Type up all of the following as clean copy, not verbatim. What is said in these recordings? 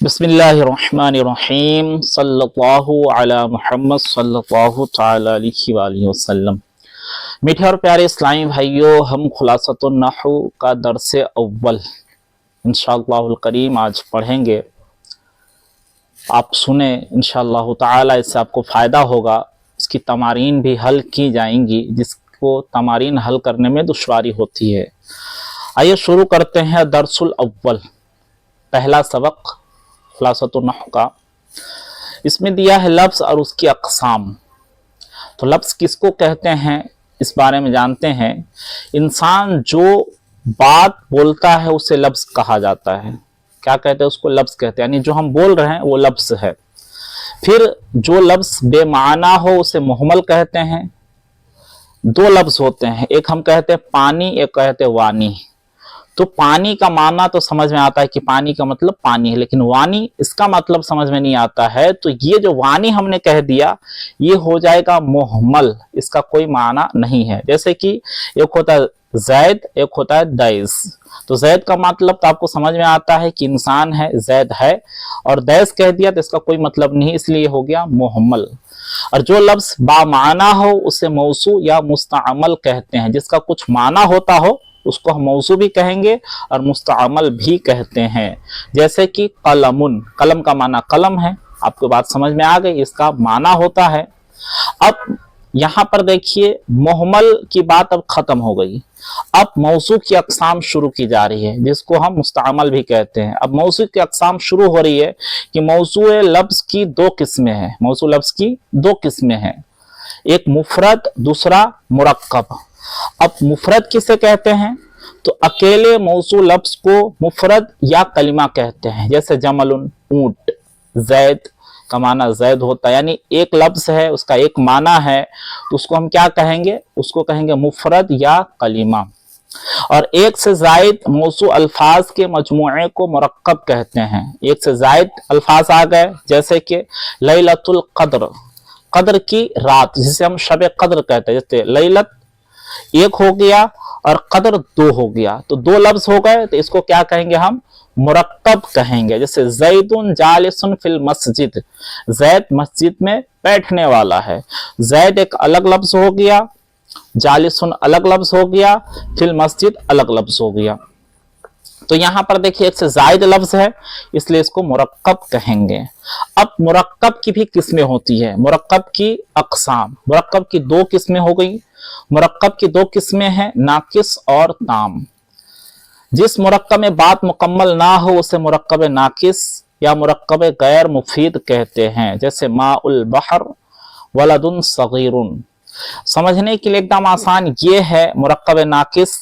बिस्मिल्लाहिर्रहमानिर्रहीम सल्लल्लाहु अला मुहम्मद सल्लल्लाहु ताला अलैहि वसल्लम। मीठे और प्यारे इस्लामी भाइयों, हम खुलासतुन नहू का दर्स अव्वल इंशाअल्लाहुल करीम आज पढ़ेंगे। आप सुने इंशाअल्लाहु ताला, इससे आपको फ़ायदा होगा। इसकी तमारीन भी हल की जाएंगी, जिसको तमारीन हल करने में दुश्वारी होती है। आइए शुरू करते हैं दर्सुल अव्वल, पहला सबक खुलासतुन नहू का। इसमें दिया है लफ्ज़ और उसकी अक़साम। तो लफ्ज़ किसको कहते हैं इस बारे में जानते हैं। इंसान जो बात बोलता है उसे लफ्ज़ कहा जाता है। क्या कहते हैं? उसको लफ्ज़ कहते हैं, यानी जो हम बोल रहे हैं वो लफ्ज़ है। फिर जो लफ्ज़ बेमाना हो उसे मुहमल कहते हैं। दो लफ्ज़ होते हैं, एक हम कहते हैं पानी, एक कहते हैं वानी। तो पानी का माना तो समझ में आता है कि पानी का मतलब पानी है, लेकिन वानी इसका मतलब समझ में नहीं आता है। तो ये जो वानी हमने कह दिया ये हो जाएगा मुहमल, इसका कोई माना नहीं है। जैसे कि एक होता है जैद, एक होता है दैस। तो जैद का मतलब तो आपको समझ में आता है कि इंसान है, जैद है, और दैस कह दिया तो इसका कोई मतलब नहीं, इसलिए हो गया मुहम्मल। और जो लफ्ज़ बामाना हो उसे मौसू या मुस्तअमल कहते हैं। जिसका कुछ माना होता हो उसको हम मौसू भी कहेंगे और मुस्तअमल भी कहते हैं। जैसे कि कलमुन, कलम का माना कलम है। आपको बात समझ में आ गई, इसका माना होता है। अब यहाँ पर देखिए मुहमल की बात अब खत्म हो गई। अब मौसू की अक़साम शुरू की जा रही है, जिसको हम मुस्तअमल भी कहते हैं। अब मौसू की अक़साम शुरू हो रही है कि मौसू लफ्ज़ की दो किस्में हैं। मौसू लफ्ज़ की दो किस्में हैं, एक मुफरद, दूसरा मुरक्कब। अब मुफरद किसे कहते हैं? तो अकेले मौसू लफ्ज़ को मुफरद या कलिमा कहते हैं। जैसे जमलुन, ऊंट, जैद का माना जैद होता है, यानी एक लफ्ज़ है, उसका एक माना है, तो उसको हम क्या कहेंगे? उसको कहेंगे मुफरद या कलिमा। और एक से जायद मौसू अल्फाज के मजमूए को मुरक्कब कहते हैं। एक से जायद अल्फाज आ गए, जैसे कि लैलतुल क़द्र, क़द्र की रात, जिसे हम शब क़द्र कहते हैं। जैसे लैलत एक हो गया और कदर दो हो गया, तो दो लफ्ज हो गए, तो इसको क्या कहेंगे? हम मुरक्कब कहेंगे। जैसे जैदुन जालिसुन फिल मस्जिद, जैद मस्जिद में बैठने वाला है। जैद एक अलग लफ्ज हो गया, जालिसुन अलग लफ्ज हो गया, फिल मस्जिद अलग लफ्ज हो गया। तो यहां पर देखिए एक से जायद लफ्ज है, इसलिए इसको मुरक्कब कहेंगे। अब मुरक्कब की भी किस्में होती है, मुरक्कब की अक़साम। मुरक्कब की दो किस्में हो गई। मुरक्कब की दो किस्में हैं, नाकिस और ताम। जिस मुरक्कब में बात मुकम्मल ना हो उसे मुरक्कब नाकिस या मुरक्कब गैर मुफीद कहते हैं। जैसे माउल बहर वलदुन सगीरुन। समझने के लिए एकदम आसान ये है मुरक्कब नाकिस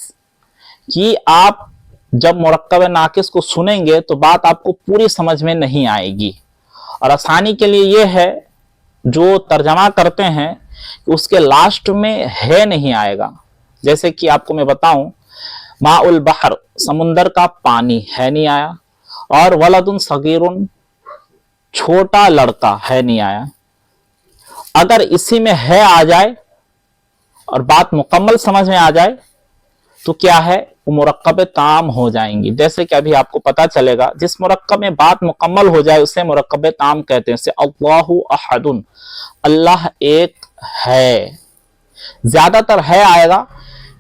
कि आप जब मुरक्कब नाकिस को सुनेंगे तो बात आपको पूरी समझ में नहीं आएगी। और आसानी के लिए ये है, जो तर्जमा करते हैं उसके लास्ट में है नहीं आएगा। जैसे कि आपको मैं बताऊं, माउल बहर समुंदर का पानी है नहीं आया, और वलदुन सगीरुन छोटा लड़का है नहीं आया। अगर इसी में है आ जाए और बात मुकम्मल समझ में आ जाए तो क्या है? वो मुरक्कब ताम हो जाएंगी। जैसे कि अभी आपको पता चलेगा, जिस मुरक्कब में बात मुकम्मल हो जाए उसे मुरक्कब ताम कहते हैं। जैसे अल्लाहु अहदुन, अल्लाह एक है। ज्यादातर है आएगा,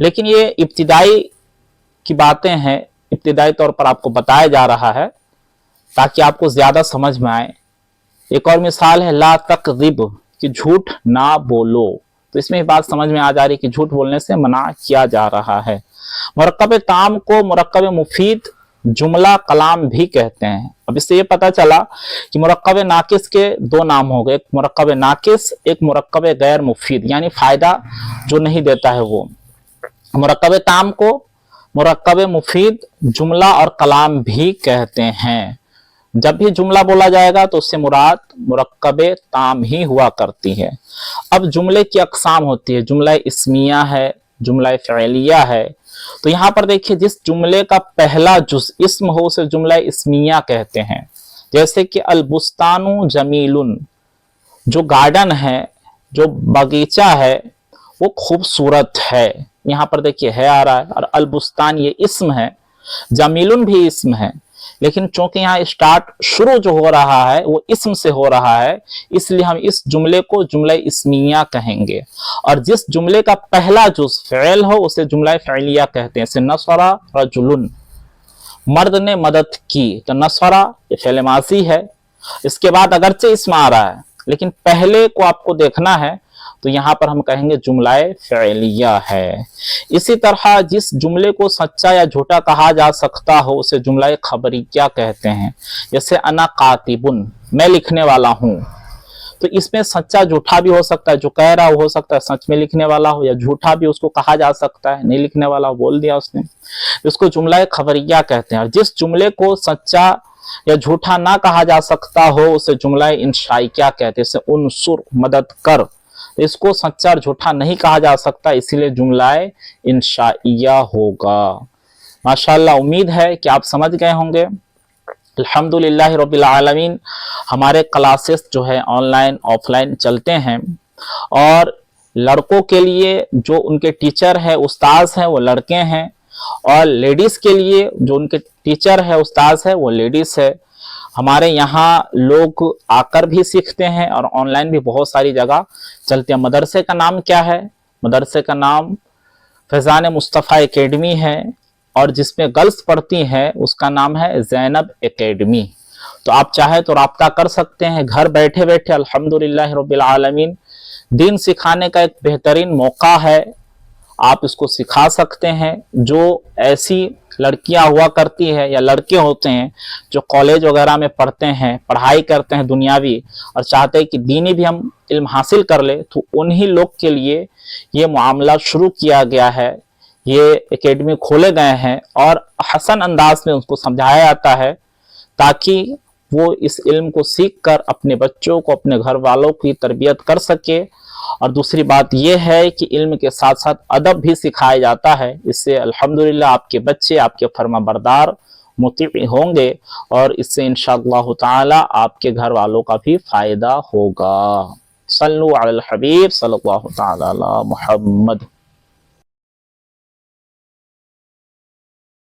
लेकिन ये इब्तिदाई की बातें हैं, इब्तिदाई तौर पर आपको बताया जा रहा है ताकि आपको ज्यादा समझ में आए। एक और मिसाल है ला तकज़िब, कि झूठ ना बोलो। तो इसमें बात समझ में आ जा रही है कि झूठ बोलने से मना किया जा रहा है। मुरक्कब ताम को मुरक्कब मुफीद, जुमला कलाम भी कहते हैं। अब इससे ये पता चला कि मुरक्कब नाकिस के दो नाम हो गए, एक मुरक्कब नाकिस, एक मुरक्कब गैर मुफीद, यानी फायदा जो नहीं देता है वो। मुरक्कब ताम को मुरक्कब मुफीद, जुमला और कलाम भी कहते हैं। जब भी जुमला बोला जाएगा तो उससे मुराद मुरक्कब ताम ही हुआ करती है। अब जुमले की अक़साम होती है, जुमला इस्मिया है, जुमला फ़िअलिया है। तो यहाँ पर देखिए, जिस जुमले का पहला जुज़ इस्म हो उसे जुमला इस्मिया कहते हैं। जैसे कि अलबुस्तानु जमीलुन, जो गार्डन है, जो बगीचा है वो खूबसूरत है। यहाँ पर देखिए है आ रहा है, और अलबुस्तान ये इस्म है, जमीलुन भी इस्म है, लेकिन चूंकि यहाँ स्टार्ट शुरू जो हो रहा है वो इस्म से हो रहा है, इसलिए हम इस जुमले को जुमला इस्मिया कहेंगे। और जिस जुमले का पहला जुज फ़िल हो उसे जुमला फ़िलिया कहते हैं। जैसे नसरा रजुलन, मर्द ने मदद की, तो नसरा ये फ़िल माज़ी है। इसके बाद अगरचे इस्म आ रहा है लेकिन पहले को आपको देखना है, तो यहाँ पर हम कहेंगे जुमलाए फ़िलिया है। इसी तरह जिस जुमले को सच्चा या झूठा कहा जा सकता हो उसे जुमलाए खबरिया कहते हैं। जैसे अना कातिबुन, मैं लिखने वाला हूँ, तो इसमें सच्चा झूठा भी हो सकता है, जो कह रहा हो सकता है सच में लिखने वाला हो, या झूठा भी उसको कहा जा सकता है, नहीं लिखने वाला बोल दिया उसने, इसको जुमलाए खबरिया कहते हैं। और जिस जुमले को सच्चा या झूठा ना कहा जा सकता हो उसे जुमलाए इंशाइया कहते हैं। जैसे उनसुर, मदद कर, इसको सच्चा और झूठा नहीं कहा जा सकता, इसीलिए जुमलाए इंशाइया होगा। माशाअल्लाह, उम्मीद है कि आप समझ गए होंगे। अल्हम्दुलिल्लाह रब्बिल आलमीन, हमारे क्लासेस जो है ऑनलाइन ऑफलाइन चलते हैं, और लड़कों के लिए जो उनके टीचर है उस्ताद हैं वो लड़के हैं, और लेडीज के लिए जो उनके टीचर है उस्ताद है वो लेडीज है। हमारे यहाँ लोग आकर भी सीखते हैं और ऑनलाइन भी बहुत सारी जगह चलते हैं। मदरसे का नाम क्या है? मदरसे का नाम फैज़ान मुस्तफ़ा एकेडमी है, और जिसमें गर्ल्स पढ़ती हैं उसका नाम है ज़ैनब एकेडमी। तो आप चाहे तो राब्ता कर सकते हैं घर बैठे बैठे। अल्हम्दुलिल्लाह रब्बिल आलमीन, दीन सिखाने का एक बेहतरीन मौका है, आप इसको सिखा सकते हैं। जो ऐसी लड़कियां हुआ करती है या लड़के होते हैं जो कॉलेज वगैरह में पढ़ते हैं, पढ़ाई करते हैं दुनियावी, और चाहते हैं कि दीनी भी हम इल्म हासिल कर ले, तो उन्हीं लोग के लिए ये मामला शुरू किया गया है, ये एकेडमी खोले गए हैं, और हसन अंदाज में उसको समझाया जाता है ताकि वो इस इल्म को सीख कर अपने बच्चों को, अपने घर वालों की तरबियत कर सके। और दूसरी बात यह है कि इल्म के साथ साथ अदब भी सिखाया जाता है। इससे अल्हम्दुलिल्लाह आपके बच्चे आपके फर्माबरदार मुतीई होंगे, और इससे इंशाअल्लाह ताला आपके घर वालों का भी फायदा होगा। सल्लु अलल हबीब सल्लल्लाहु ताला अला मुहम्मद।